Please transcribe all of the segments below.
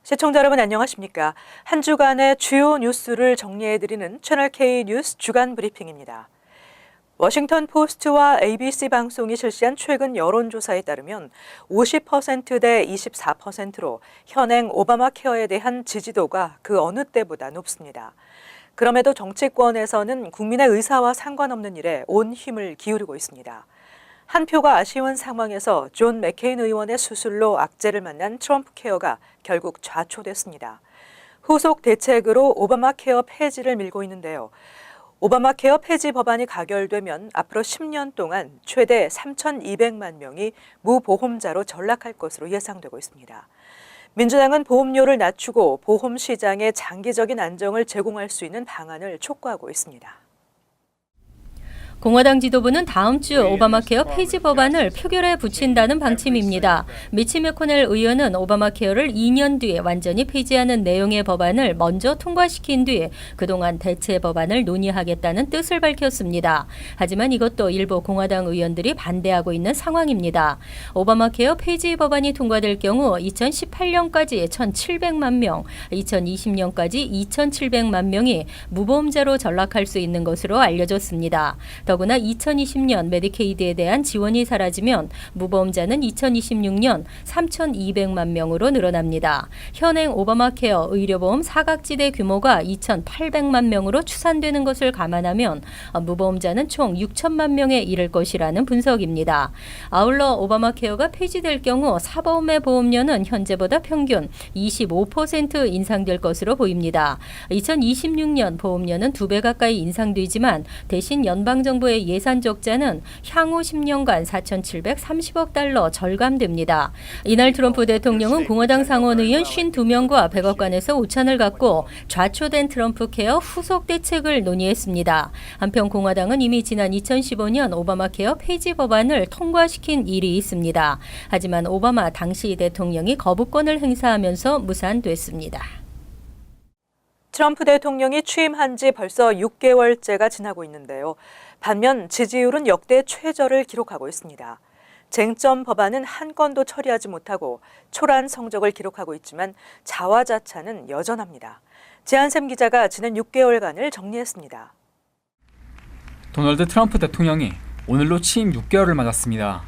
시청자 여러분 안녕하십니까? 한 주간의 주요 뉴스를 정리해드리는 채널 K 뉴스 주간 브리핑입니다. 워싱턴 포스트와 ABC 방송이 실시한 최근 여론조사에 따르면 50%대 24%로 현행 오바마 케어에 대한 지지도가 그 어느 때보다 높습니다. 그럼에도 정치권에서는 국민의 의사와 상관없는 일에 온 힘을 기울이고 있습니다. 한 표가 아쉬운 상황에서 존 맥케인 의원의 수술로 악재를 만난 트럼프 케어가 결국 좌초됐습니다. 후속 대책으로 오바마 케어 폐지를 밀고 있는데요. 오바마 케어 폐지 법안이 가결되면 앞으로 10년 동안 최대 3,200만 명이 무보험자로 전락할 것으로 예상되고 있습니다. 민주당은 보험료를 낮추고 보험 시장에 장기적인 안정을 제공할 수 있는 방안을 촉구하고 있습니다. 공화당 지도부는 다음 주 오바마 케어 폐지 법안을 표결에 붙인다는 방침입니다. 미치 매코넬 의원은 오바마 케어를 2년 뒤에 완전히 폐지하는 내용의 법안을 먼저 통과시킨 뒤 그동안 대체 법안을 논의하겠다는 뜻을 밝혔습니다. 하지만 이것도 일부 공화당 의원들이 반대하고 있는 상황입니다. 오바마 케어 폐지 법안이 통과될 경우 2018년까지 1,700만 명, 2020년까지 2,700만 명이 무보험자로 전락할 수 있는 것으로 알려졌습니다. 더구나 2020년 메디케이드에 대한 지원이 사라지면 무보험자는 2026년 3,200만 명으로 늘어납니다. 현행 오바마 케어 의료보험 사각지대 규모가 2,800만 명으로 추산되는 것을 감안하면 무보험자는 총 6천만 명에 이를 것이라는 분석입니다. 아울러 오바마 케어가 폐지될 경우 사보험의 보험료는 현재보다 평균 25% 인상될 것으로 보입니다. 2026년 보험료는 2배 가까이 인상되지만 대신 연방정부의 예산 적자는 향후 10년간 4,730억 달러 절감됩니다. 이날 트럼프 대통령은 공화당 상원의원 52명과 백악관에서 오찬을 갖고 좌초된 트럼프 케어 후속 대책을 논의했습니다. 한편 공화당은 이미 지난 2015년 오바마 케어 폐지 법안을 통과시킨 일이 있습니다. 하지만 오바마 당시 대통령이 거부권을 행사하면서 무산됐습니다. 트럼프 대통령이 취임한 지 벌써 6개월째가 지나고 있는데요. 반면 지지율은 역대 최저를 기록하고 있습니다. 쟁점 법안은 한 건도 처리하지 못하고 초란 성적을 기록하고 있지만 자화자찬은 여전합니다. 제한샘 기자가 지난 6개월간을 정리했습니다. 도널드 트럼프 대통령이 오늘로 취임 6개월을 맞았습니다.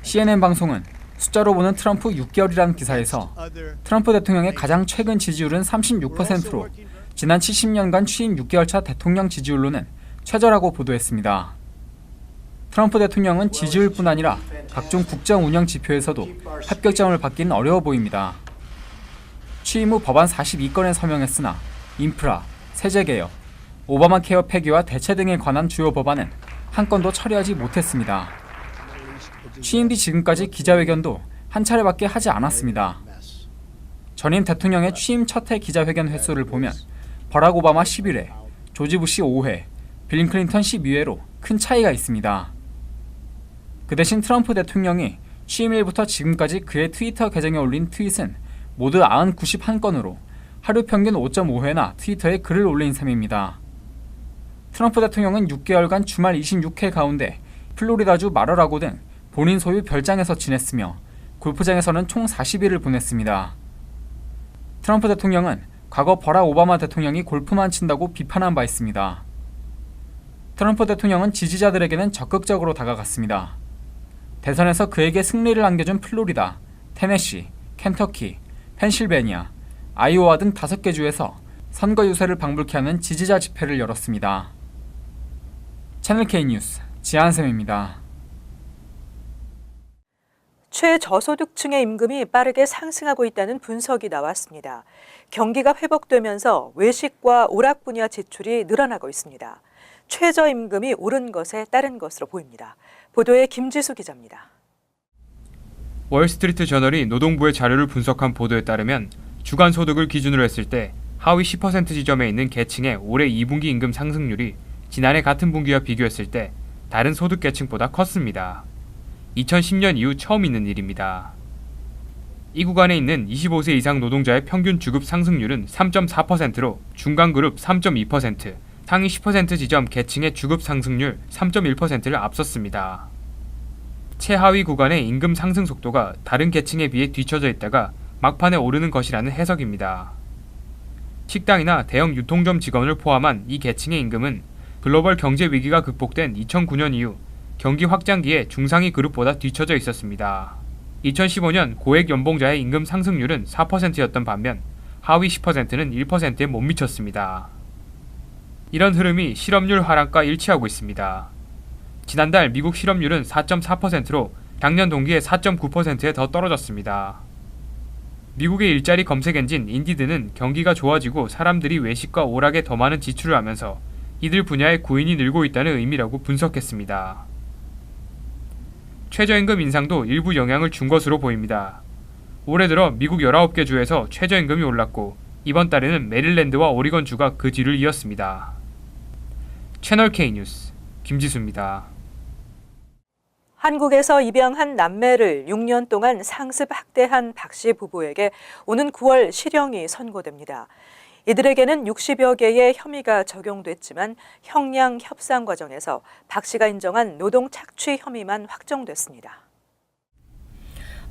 CNN 방송은 숫자로 보는 트럼프 6개월이라는 기사에서 트럼프 대통령의 가장 최근 지지율은 36%로 지난 70년간 취임 6개월 차 대통령 지지율로는 최저라고 보도했습니다. 트럼프 대통령은 지지율뿐 아니라 각종 국정 운영 지표에서도 합격점을 받기는 어려워 보입니다. 취임 후 법안 42건에 서명했으나 인프라, 세제개혁, 오바마 케어 폐기와 대체 등에 관한 주요 법안은 한 건도 처리하지 못했습니다. 취임 뒤 지금까지 기자회견도 한 차례밖에 하지 않았습니다. 전임 대통령의 취임 첫 해 기자회견 횟수를 보면 버락 오바마 11회, 조지 부시 5회, 빌 클린턴 12회로 큰 차이가 있습니다. 그 대신 트럼프 대통령이 취임일부터 지금까지 그의 트위터 계정에 올린 트윗은 모두 91건으로 하루 평균 5.5회나 트위터에 글을 올린 셈입니다. 트럼프 대통령은 6개월간 주말 26회 가운데 플로리다주 마러라고 등 본인 소유 별장에서 지냈으며 골프장에서는 총 40일을 보냈습니다. 트럼프 대통령은 과거 버락 오바마 대통령이 골프만 친다고 비판한 바 있습니다. 트럼프 대통령은 지지자들에게는 적극적으로 다가갔습니다. 대선에서 그에게 승리를 안겨준 플로리다, 테네시, 켄터키, 펜실베니아, 아이오와 등 5개 주에서 선거 유세를 방불케 하는 지지자 집회를 열었습니다. 채널 K 뉴스 지한샘입니다. 최저소득층의 임금이 빠르게 상승하고 있다는 분석이 나왔습니다. 경기가 회복되면서 외식과 오락 분야 지출이 늘어나고 있습니다. 최저임금이 오른 것에 따른 것으로 보입니다. 보도에 김지수 기자입니다. 월스트리트 저널이 노동부의 자료를 분석한 보도에 따르면 주간 소득을 기준으로 했을 때 하위 10% 지점에 있는 계층의 올해 2분기 임금 상승률이 지난해 같은 분기와 비교했을 때 다른 소득 계층보다 컸습니다. 2010년 이후 처음 있는 일입니다. 이 구간에 있는 25세 이상 노동자의 평균 주급 상승률은 3.4%로 중간 그룹 3.2%, 상위 10% 지점 계층의 주급 상승률 3.1%를 앞섰습니다. 최하위 구간의 임금 상승 속도가 다른 계층에 비해 뒤처져 있다가 막판에 오르는 것이라는 해석입니다. 식당이나 대형 유통점 직원을 포함한 이 계층의 임금은 글로벌 경제 위기가 극복된 2009년 이후 경기 확장기에 중상위 그룹보다 뒤처져 있었습니다. 2015년 고액 연봉자의 임금 상승률은 4%였던 반면 하위 10%는 1%에 못 미쳤습니다. 이런 흐름이 실업률 하락과 일치하고 있습니다. 지난달 미국 실업률은 4.4%로 작년 동기에 4.9%에 더 떨어졌습니다. 미국의 일자리 검색 엔진 인디드는 경기가 좋아지고 사람들이 외식과 오락에 더 많은 지출을 하면서 이들 분야의 구인이 늘고 있다는 의미라고 분석했습니다. 최저임금 인상도 일부 영향을 준 것으로 보입니다. 올해 들어 미국 19개 주에서 최저임금이 올랐고 이번 달에는 메릴랜드와 오리건 주가 그 뒤를 이었습니다. 채널 K 뉴스 김지수입니다. 한국에서 입양한 남매를 6년 동안 상습 학대한 박 씨 부부에게 오는 9월 실형이 선고됩니다. 이들에게는 60여 개의 혐의가 적용됐지만 형량 협상 과정에서 박 씨가 인정한 노동 착취 혐의만 확정됐습니다.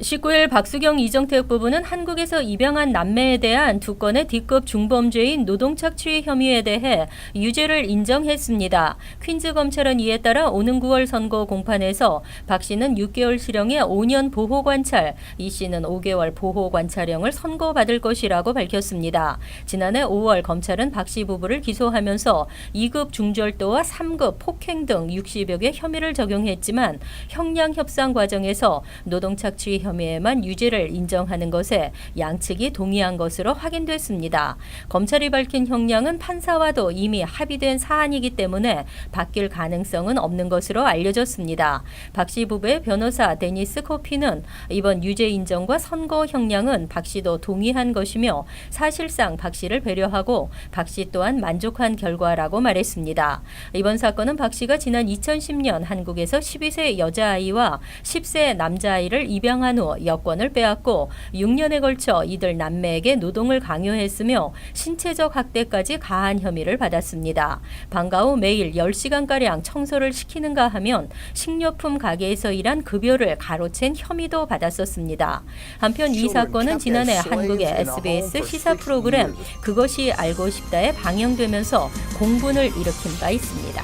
19일 박수경 이정택 부부는 한국에서 입양한 남매에 대한 두 건의 D급 중범죄인 노동착취 혐의에 대해 유죄를 인정했습니다. 퀸즈 검찰은 이에 따라 오는 9월 선고 공판에서 박 씨는 6개월 실형에 5년 보호관찰, 이 씨는 5개월 보호관찰형을 선고받을 것이라고 밝혔습니다. 지난해 5월 검찰은 박 씨 부부를 기소하면서 2급 중절도와 3급 폭행 등 60여 개 혐의를 적용했지만 형량 협상 과정에서 노동착취 혐의에만 유죄를 인정하는 것에 양측이 동의한 것으로 확인됐습니다. 검찰이 밝힌 형량은 판사와도 이미 합의된 사안이기 때문에 바뀔 가능성은 없는 것으로 알려졌습니다. 박 씨 부부의 변호사 데니스 코피는 이번 유죄 인정과 선고 형량은 박 씨도 동의한 것이며 사실상 박 씨를 배려하고 박 씨 또한 만족한 결과라고 말했습니다. 이번 사건은 박 씨가 지난 2010년 한국에서 12세 여자아이와 10세 남자아이를 입양한 후 여권을 빼앗고 6년에 걸쳐 이들 남매에게 노동을 강요했으며 신체적 학대까지 가한 혐의를 받았습니다. 방과 후 매일 10시간가량 청소를 시키는가 하면 식료품 가게에서 일한 급여를 가로챈 혐의도 받았었습니다. 한편 이 사건은 지난해 한국의 SBS 시사 프로그램 그것이 알고 싶다에 방영되면서 공분을 일으킨 바 있습니다.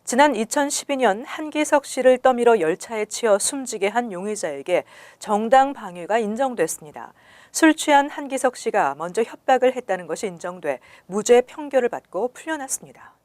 지난 2012년 한기석 씨를 떠밀어 열차에 치여 숨지게 한 용의자에게 정당 방위가 인정됐습니다. 술 취한 한기석 씨가 먼저 협박을 했다는 것이 인정돼 무죄 판결을 받고 풀려났습니다.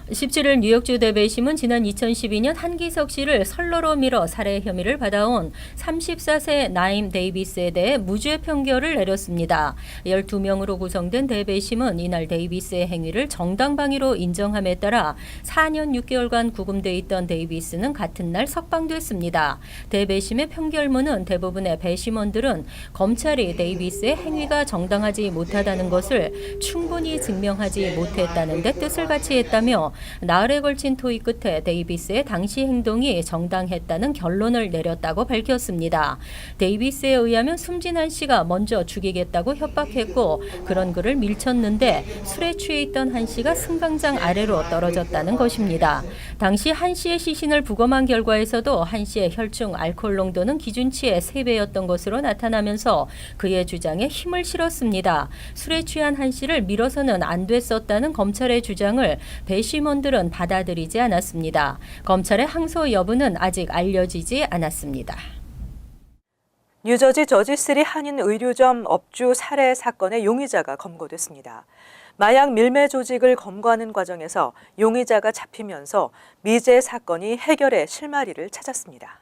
17일 뉴욕주 대배심은 지난 2012년 한기석 씨를 선로로 밀어 살해 혐의를 받아온 34세 나임 데이비스에 대해 무죄 판결을 내렸습니다. 12명으로 구성된 대배심은 이날 데이비스의 행위를 정당방위로 인정함에 따라 4년 6개월간 구금돼 있던 데이비스는 같은 날 석방됐습니다. 대배심의 판결문은 대부분의 배심원들은 검찰이 데이비스의 행위가 정당하지 못하다는 것을 충분히 증명하지 못했다는 데 뜻을 같이 했다며 나흘에 걸친 토의 끝에 데이비스의 당시 행동이 정당했다는 결론을 내렸다고 밝혔습니다. 데이비스에 의하면 숨진 한 씨가 먼저 죽이겠다고 협박했고 그런 그를 밀쳤는데 술에 취해 있던 한 씨가 승강장 아래로 떨어졌다는 것입니다. 당시 한 씨의 시신을 부검한 결과에서도 한 씨의 혈중 알코올 농도는 기준치의 3배였던 것으로 나타나면서 그의 주장에 힘을 실었습니다. 술에 취한 한 씨를 밀어서는 안 됐었다는 검찰의 주장을 배심원들은 받아들이지 않았습니다. 검찰의 항소 여부는 아직 알려지지 않았습니다. 뉴저지 저지시리 한인 의류점 업주 살해 사건의 용의자가 검거됐습니다. 마약 밀매 조직을 검거하는 과정에서 용의자가 잡히면서 미제 사건이 해결의 실마리를 찾았습니다.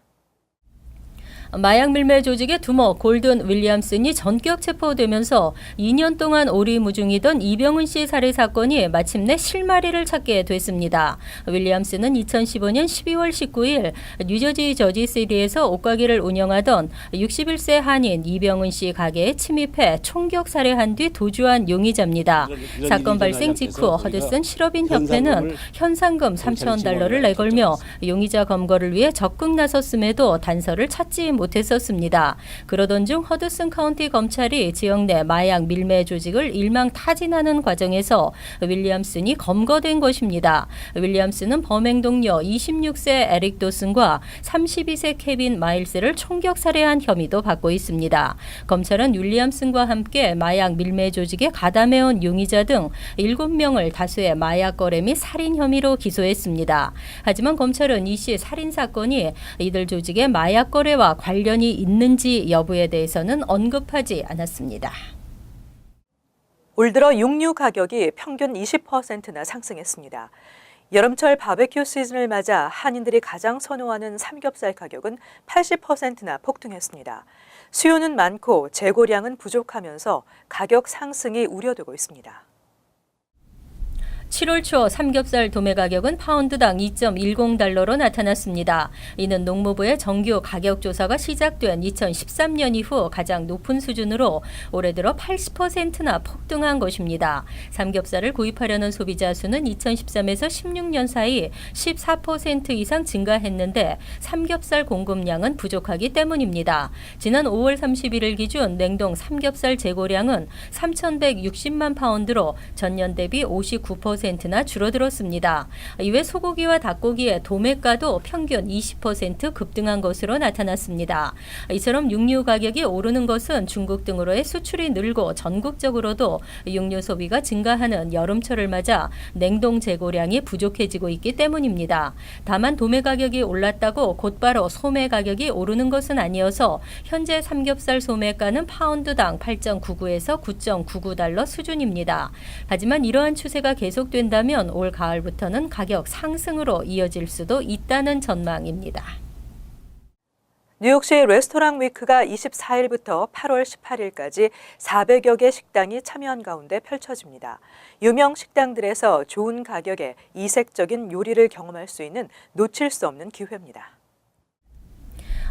마약 밀매 조직의 두목 골든 윌리엄슨이 전격 체포되면서 2년 동안 오리무중이던 이병훈 씨 살해 사건이 마침내 실마리를 찾게 됐습니다. 윌리엄슨은 2015년 12월 19일 뉴저지 저지시리에서 옷가게를 운영하던 61세 한인 이병훈 씨 가게에 침입해 총격 살해한 뒤 도주한 용의자입니다. 사건 발생 직후 허드슨 실업인 협회는 현상금 $3,000를 내걸며 용의자 검거를 위해 적극 나섰음에도 단서를 찾지 못했었습니다. 그러던 중 허드슨 카운티 검찰이 지역 내 마약 밀매 조직을 일망타진하는 과정에서 윌리엄슨이 검거된 것입니다. 윌리엄슨은 범행 동료 26세 에릭 도슨과 32세 케빈 마일스를 총격 살해한 혐의도 받고 있습니다. 검찰은 윌리엄슨과 함께 마약 밀매 조직에 가담해온 용의자 등 7명을 다수의 마약 거래 및 살인 혐의로 기소했습니다. 하지만 검찰은 이 시 살인 사건이 이들 조직의 마약 거래와 관련이 있는지 여부에 대해서는 언급하지 않았습니다. 올 들어 육류 가격이 평균 20%나 상승했습니다. 여름철 바베큐 시즌을 맞아 한인들이 가장 선호하는 삼겹살 가격은 80%나 폭등했습니다. 수요는 많고 재고량은 부족하면서 가격 상승이 우려되고 있습니다. 7월 초 삼겹살 도매 가격은 파운드당 2.10달러로 나타났습니다. 이는 농무부의 정규 가격 조사가 시작된 2013년 이후 가장 높은 수준으로 올해 들어 80%나 폭등한 것입니다. 삼겹살을 구입하려는 소비자 수는 2013에서 16년 사이 14% 이상 증가했는데 삼겹살 공급량은 부족하기 때문입니다. 지난 5월 31일 기준 냉동 삼겹살 재고량은 3,160만 파운드로 전년 대비 59%나 줄어들었습니다. 이외 소고기와 닭고기의 도매가도 평균 20% 급등한 것으로 나타났습니다. 이처럼 육류 가격이 오르는 것은 중국 등으로의 수출이 늘고 전국적으로도 육류 소비가 증가하는 여름철을 맞아 냉동 재고량이 부족해지고 있기 때문입니다. 다만 도매 가격이 올랐다고 곧바로 소매 가격이 오르는 것은 아니어서 현재 삼겹살 소매가는 파운드당 8.99에서 9.99달러 수준입니다. 하지만 이러한 추세가 계속된다면 올 가을부터는 가격 상승으로 이어질 수도 있다는 전망입니다. 뉴욕시 레스토랑 위크가 24일부터 8월 18일까지 400여 개 식당이 참여한 가운데 펼쳐집니다. 유명 식당들에서 좋은 가격에 이색적인 요리를 경험할 수 있는 놓칠 수 없는 기회입니다.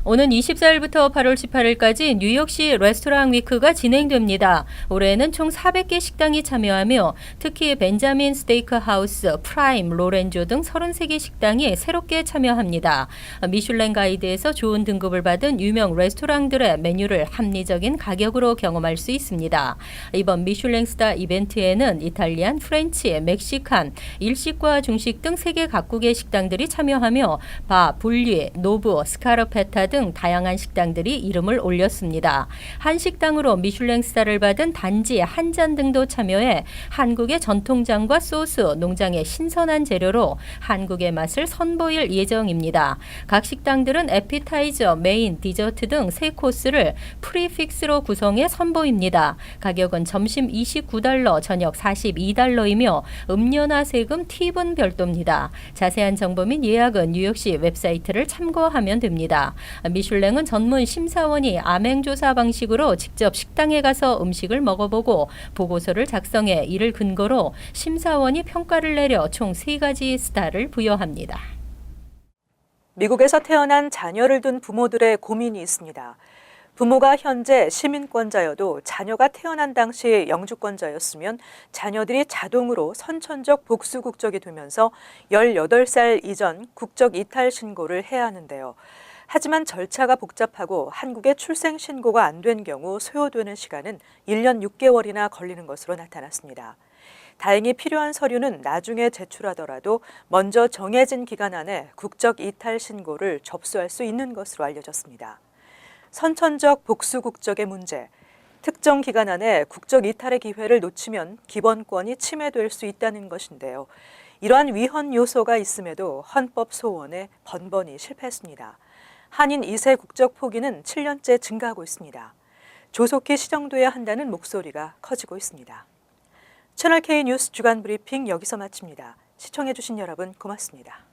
오는 24일부터 8월 18일까지 뉴욕시 레스토랑 위크가 진행됩니다. 올해에는 총 400개 식당이 참여하며 특히 벤자민 스테이크 하우스, 프라임, 로렌조 등 33개 식당이 새롭게 참여합니다. 미슐랭 가이드에서 좋은 등급을 받은 유명 레스토랑들의 메뉴를 합리적인 가격으로 경험할 수 있습니다. 이번 미슐랭 스타 이벤트에는 이탈리안, 프렌치, 멕시칸, 일식과 중식 등 세계 각국의 식당들이 참여하며 바, 불리, 노브, 스카르페타 등 다양한 식당들이 이름을 올렸습니다. 한 식당으로 미슐랭 스타를 받은 단지 한 잔 등도 참여해 한국의 전통장과 소스, 농장의 신선한 재료로 한국의 맛을 선보일 예정입니다. 각 식당들은 에피타이저, 메인, 디저트 등 3코스를 프리픽스로 구성해 선보입니다. 가격은 점심 29달러, 저녁 42달러이며 음료나 세금, 팁은 별도입니다. 자세한 정보 및 예약은 뉴욕시 웹사이트를 참고하면 됩니다. 미슐랭은 전문 심사원이 암행조사 방식으로 직접 식당에 가서 음식을 먹어보고 보고서를 작성해 이를 근거로 심사원이 평가를 내려 총 3가지 스타를 부여합니다. 미국에서 태어난 자녀를 둔 부모들의 고민이 있습니다. 부모가 현재 시민권자여도 자녀가 태어난 당시 영주권자였으면 자녀들이 자동으로 선천적 복수 국적이 되면서 18살 이전 국적 이탈 신고를 해야 하는데요. 하지만 절차가 복잡하고 한국에 출생 신고가 안 된 경우 소요되는 시간은 1년 6개월이나 걸리는 것으로 나타났습니다. 다행히 필요한 서류는 나중에 제출하더라도 먼저 정해진 기간 안에 국적 이탈 신고를 접수할 수 있는 것으로 알려졌습니다. 선천적 복수 국적의 문제, 특정 기간 안에 국적 이탈의 기회를 놓치면 기본권이 침해될 수 있다는 것인데요. 이러한 위헌 요소가 있음에도 헌법 소원에 번번이 실패했습니다. 한인 2세 국적 포기는 7년째 증가하고 있습니다. 조속히 시정돼야 한다는 목소리가 커지고 있습니다. 채널K 뉴스 주간 브리핑 여기서 마칩니다. 시청해주신 여러분 고맙습니다.